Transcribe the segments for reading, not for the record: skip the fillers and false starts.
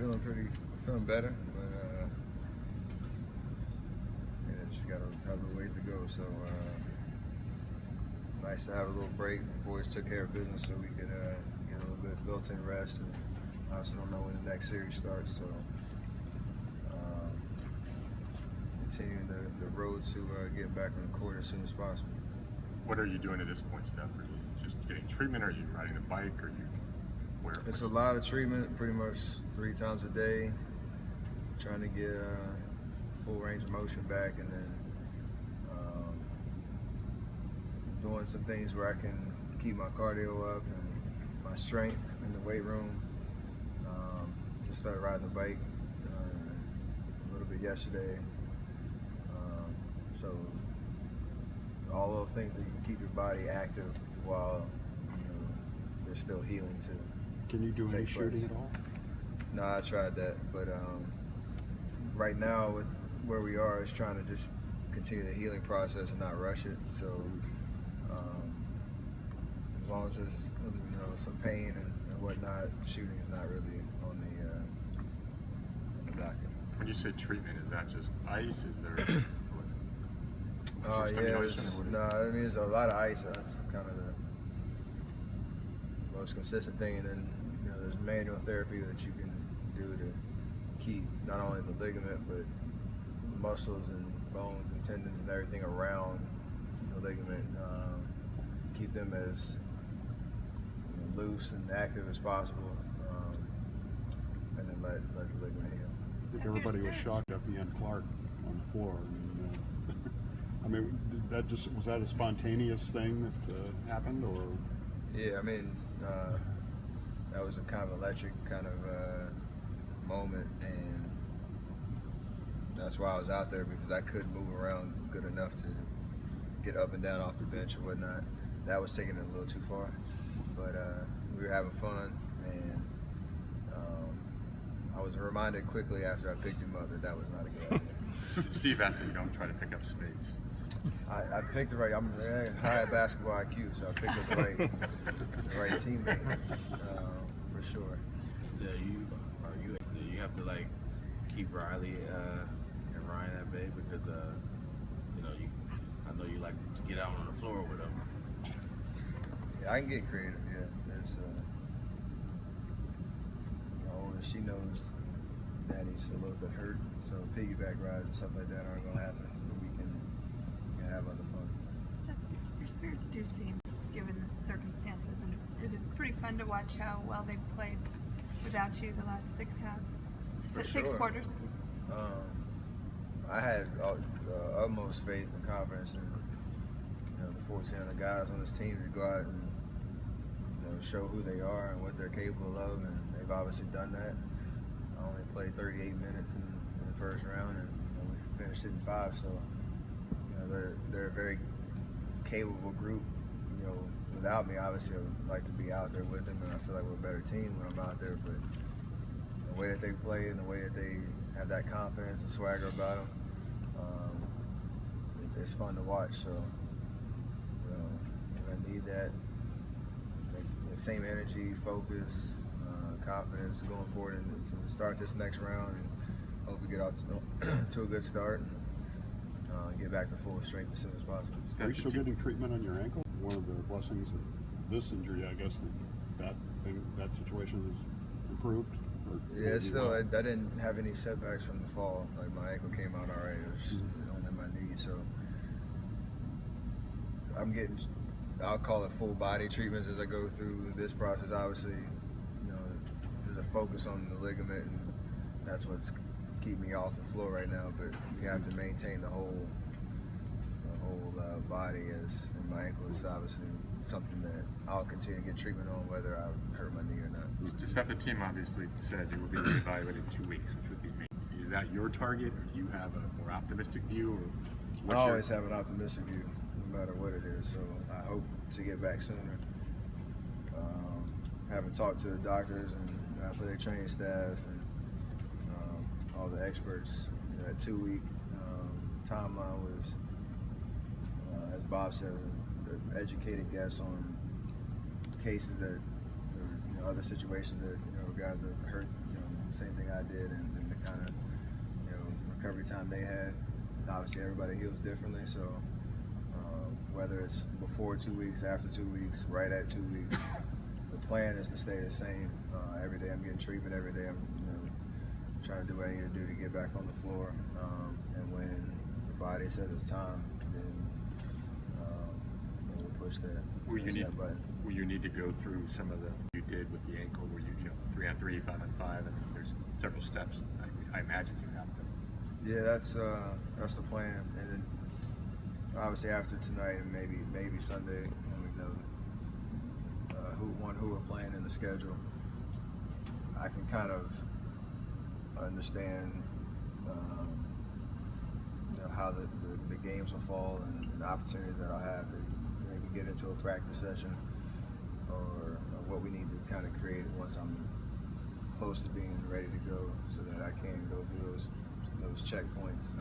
feeling better, but yeah, just got a couple of ways to go. So nice to have a little break. The boys took care of business, so we could get a little bit built-in rest, and obviously don't know when the next series starts. So continuing the road to getting back on the court as soon as possible. What are you doing at this point, Steph? Are you just getting treatment? Are you riding a bike? Are you where? It's a lot of treatment, pretty much 3 times a day. Trying to get full range of motion back, and then doing some things where I can keep my cardio up and my strength in the weight room. Just started riding the bike a little bit yesterday. So all those things that you can keep your body active while they're still healing too. Can you do any shooting at all? No, I tried that, but right now with where we are is trying to just continue the healing process and not rush it. So as long as there's some pain and whatnot, shooting is not really on the docket. When you say treatment, is that just ice? Is there yeah, there's a lot of ice. That's kind of the most consistent thing, and then there's manual therapy that you can do to keep not only the ligament but muscles and bones and tendons and everything around the ligament, keep them as loose and active as possible, and then let the ligament heal. I think everybody was shocked at the end Clark on the floor. I mean, was that a spontaneous thing that happened, or? Yeah, I mean, that was a kind of electric kind of moment, and that's why I was out there, because I couldn't move around good enough to get up and down off the bench or whatnot. That was taking it a little too far, but we were having fun, and I was reminded quickly after I picked him up that was not a good idea. Steve asked that you don't try to pick up spades. I picked the right. I'm high at basketball IQ, so I picked up the right teammate for sure. Yeah, you have to like keep Riley and Ryan at bay, because I know you like to get out on the floor with them. Yeah, I can get creative. Yeah, there's she knows Daddy's a little bit hurt, so piggyback rides and stuff like that aren't gonna happen. But we can have other fun. Steph, your spirits do seem, given the circumstances, and is it pretty fun to watch how well they've played without you the last 6 halves? Six quarters. I had utmost faith and confidence in the 1,400 guys on this team to go out and show who they are and what they're capable of, and they've obviously done that. I only played 38 minutes in the first round, and we finished it in 5. So they're a very capable group. Without me, obviously, I would like to be out there with them, and I feel like we're a better team when I'm out there. But the way that they play and the way that they have that confidence and swagger about them, it's fun to watch. So we're gonna need that. The same energy, focus, confidence going forward and to start this next round, and hopefully get out to a good start and get back to full strength as soon as possible. Are you still getting treatment on your ankle? One of the blessings of this injury, I guess, that situation is improved? Yeah, it's still, I didn't have any setbacks from the fall. Like, my ankle came out all right. It was only my knee, so I'm getting, I'll call it full body treatments as I go through this process. Obviously, there's a focus on the ligament, and that's what's keeping me off the floor right now. But we have to maintain the whole body, as and my ankle is obviously something that I'll continue to get treatment on, whether I hurt my knee or not. Steph, the team obviously said you will be reevaluated in 2 weeks, which would be me. Is that your target, or do you have a more optimistic view? Or I always have an optimistic view, no matter what it is. So I hope to get back sooner. Having talked to the doctors and athletic training staff and all the experts, that 2-week timeline was, as Bob said, an educated guess on cases that are other situations that guys that hurt same thing I did, and the kind of recovery time they had. Obviously, everybody heals differently, so whether it's before 2 weeks, after 2 weeks, right at 2 weeks, the plan is to stay the same. Every day I'm getting treatment. Every day I'm trying to do what I need to do to get back on the floor. And when the body says it's time, then we'll push that. Will you need button. to go through some of the you did with the ankle, where you 3-on-3, 5-on-5, and there's several steps. I imagine you have to. Yeah, that's the plan. And then obviously after tonight and maybe Sunday, when we know who we're playing in the schedule, I can kind of understand how the games will fall and the opportunities that I'll have to maybe get into a practice session or what we need to kind of create once I'm close to being ready to go, so that I can go through those checkpoints.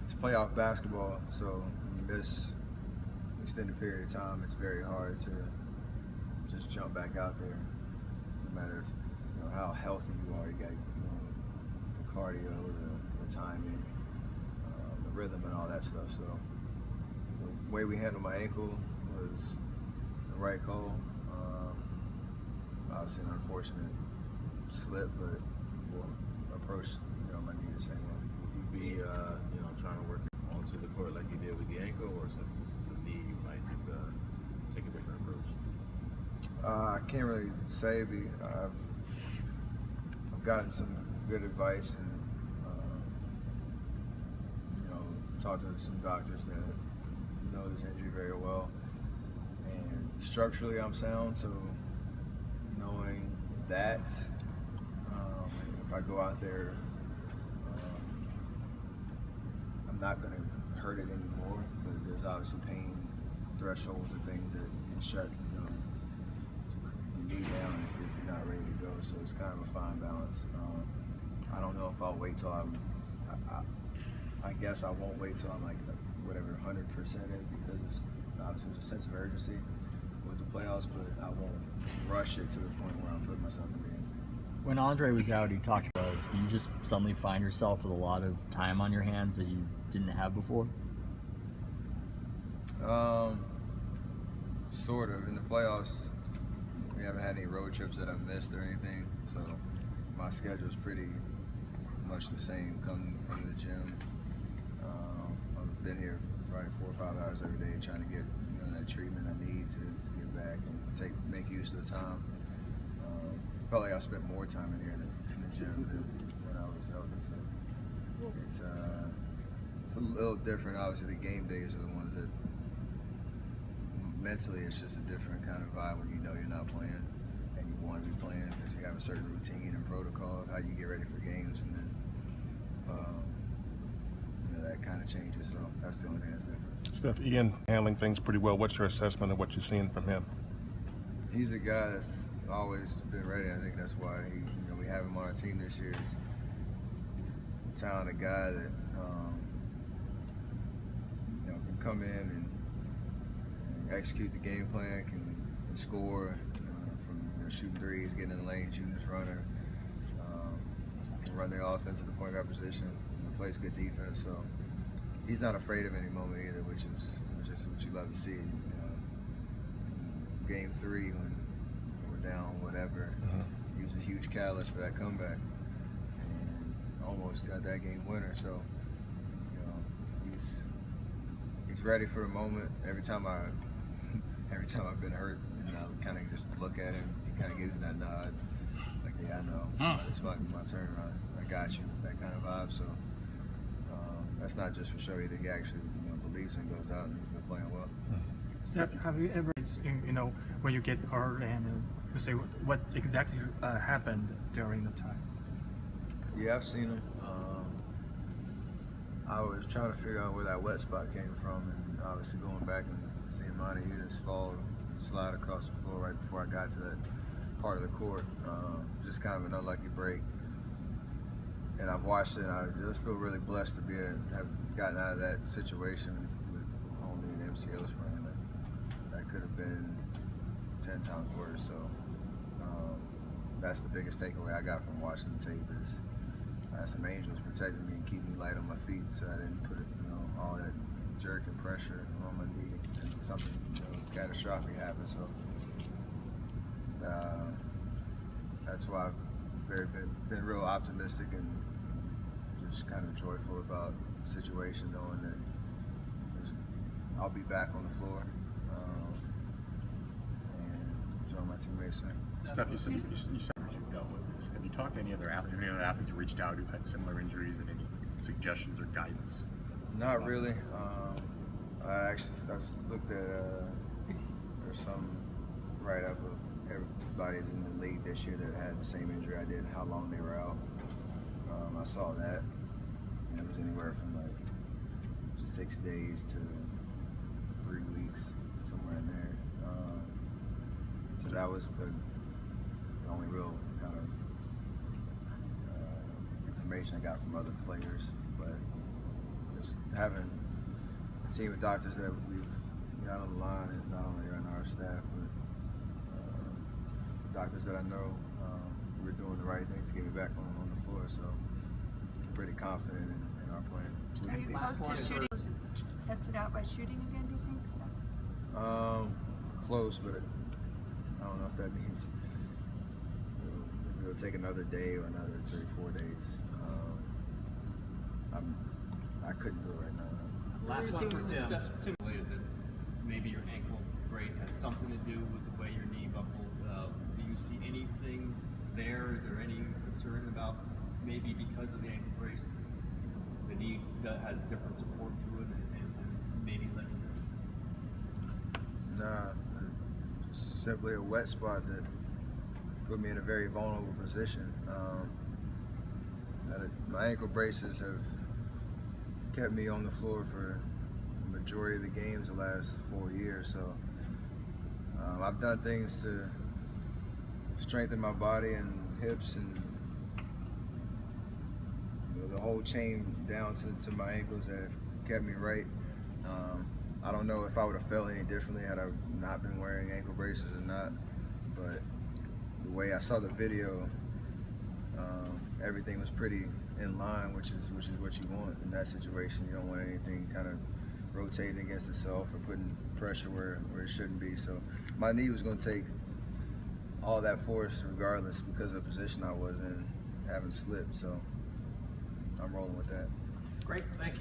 It's playoff basketball, so in this extended period of time, it's very hard to just jump back out there, no matter how healthy you are. You got the cardio, the timing, the rhythm, and all that stuff. So the way we handled my ankle was the right call. Obviously an unfortunate slip, but we'll approach my knee the same way. Would you be trying to work onto the court like you did with the ankle, or since this is a knee, you might just take a different approach? I can't really say. I've gotten some good advice and talked to some doctors that know this injury very well. And structurally, I'm sound, so knowing that, if I go out there, I'm not going to hurt it anymore. But there's obviously pain thresholds and things that can shut your knee down if you're not ready to go. So it's kind of a fine balance. I don't know if I'll wait till I guess I won't wait till I'm like whatever 100% in, because obviously there's a sense of urgency with the playoffs, but I won't rush it to the point where I'm putting myself in danger. When Andre was out, he talked about this. Do you just suddenly find yourself with a lot of time on your hands that you didn't have before? Sort of. In the playoffs, we haven't had any road trips that I've missed or anything, so my schedule is pretty much the same. Come to the gym. I've been here probably 4 or 5 hours every day trying to get that treatment I need to get back and make use of the time. Felt like I spent more time in here in the gym than when I was healthy. So it's a little different. Obviously, the game days are the ones that mentally it's just a different kind of vibe when you're not playing and you want to be playing, because you have a certain routine and protocol of how you get ready for games, and then that kind of changes. So that's the only thing that's different. Steph, Ian handling things pretty well. What's your assessment of what you've seen from him? He's a guy that's always been ready. I think that's why we have him on our team this year. He's a talented guy that can come in and execute the game plan, can score from shooting threes, getting in the lane, shooting his runner, can run the offense at the point guard position, plays good defense. So he's not afraid of any moment either, which is what you love to see. Game 3 when we're down, whatever, he was a huge catalyst for that comeback and almost got that game winner. So he's ready for the moment. Every time I've been hurt, and I kind of just look at him, he kind of gives me that nod, like, yeah, I know, it's my turnaround. I got you, that kind of vibe. So that's not just for show, either he actually believes and goes out and he's been playing well. Steph, have you ever, when you get hurt and you say what exactly happened during the time? Yeah, I've seen him. I was trying to figure out where that wet spot came from, and obviously going back and seeing Montehidas slide across the floor right before I got to that part of the court. Just kind of an unlucky break. And I've watched it, and I just feel really blessed to have gotten out of that situation with only an MCL sprain. That could have been 10 times worse. So that's the biggest takeaway I got from watching the tape is some angels protecting me and keeping me light on my feet, so I didn't put all that jerk and pressure on my knee and something catastrophic happened. So that's why I've been real optimistic and just kind of joyful about the situation, knowing that I'll be back on the floor and join my teammates soon. Steph, you said you've dealt with this. Have you talked to any other athletes? Any other athletes reached out who had similar injuries, and any suggestions or guidance? Not really. I looked at there's some write up of everybody in the league this year that had the same injury I did and how long they were out. I saw that, and it was anywhere from like 6 days to 3 weeks, somewhere in there. So that was the only real kind of information I got from other players. But just having a team of doctors that we've got on the line, and not only on our staff, but doctors that I know, we're doing the right things to get me back on the floor. So I'm pretty confident in our plan. Are you close to shooting? Tested out by shooting again, do you think, Steph? Close, but I don't know if that means if it'll take another day or another 3 or 4 days. I couldn't do it right now. Last one for Steph, related that maybe your ankle brace had something to do with the way your knee buckled. Do you see anything there? Is there any concern about maybe because of the ankle brace, the knee that has different support to it and maybe led to this? Nah, just simply a wet spot that put me in a very vulnerable position. My ankle braces have kept me on the floor for the majority of the games the last 4 years. So I've done things to strengthen my body and hips and the whole chain down to my ankles that have kept me right. I don't know if I would have felt any differently had I not been wearing ankle braces or not, but the way I saw the video, everything was pretty in line, which is what you want in that situation. You don't want anything kind of rotating against itself or putting pressure where it shouldn't be. So my knee was going to take all that force regardless because of the position I was in, having slipped. So I'm rolling with that. Great, thank you.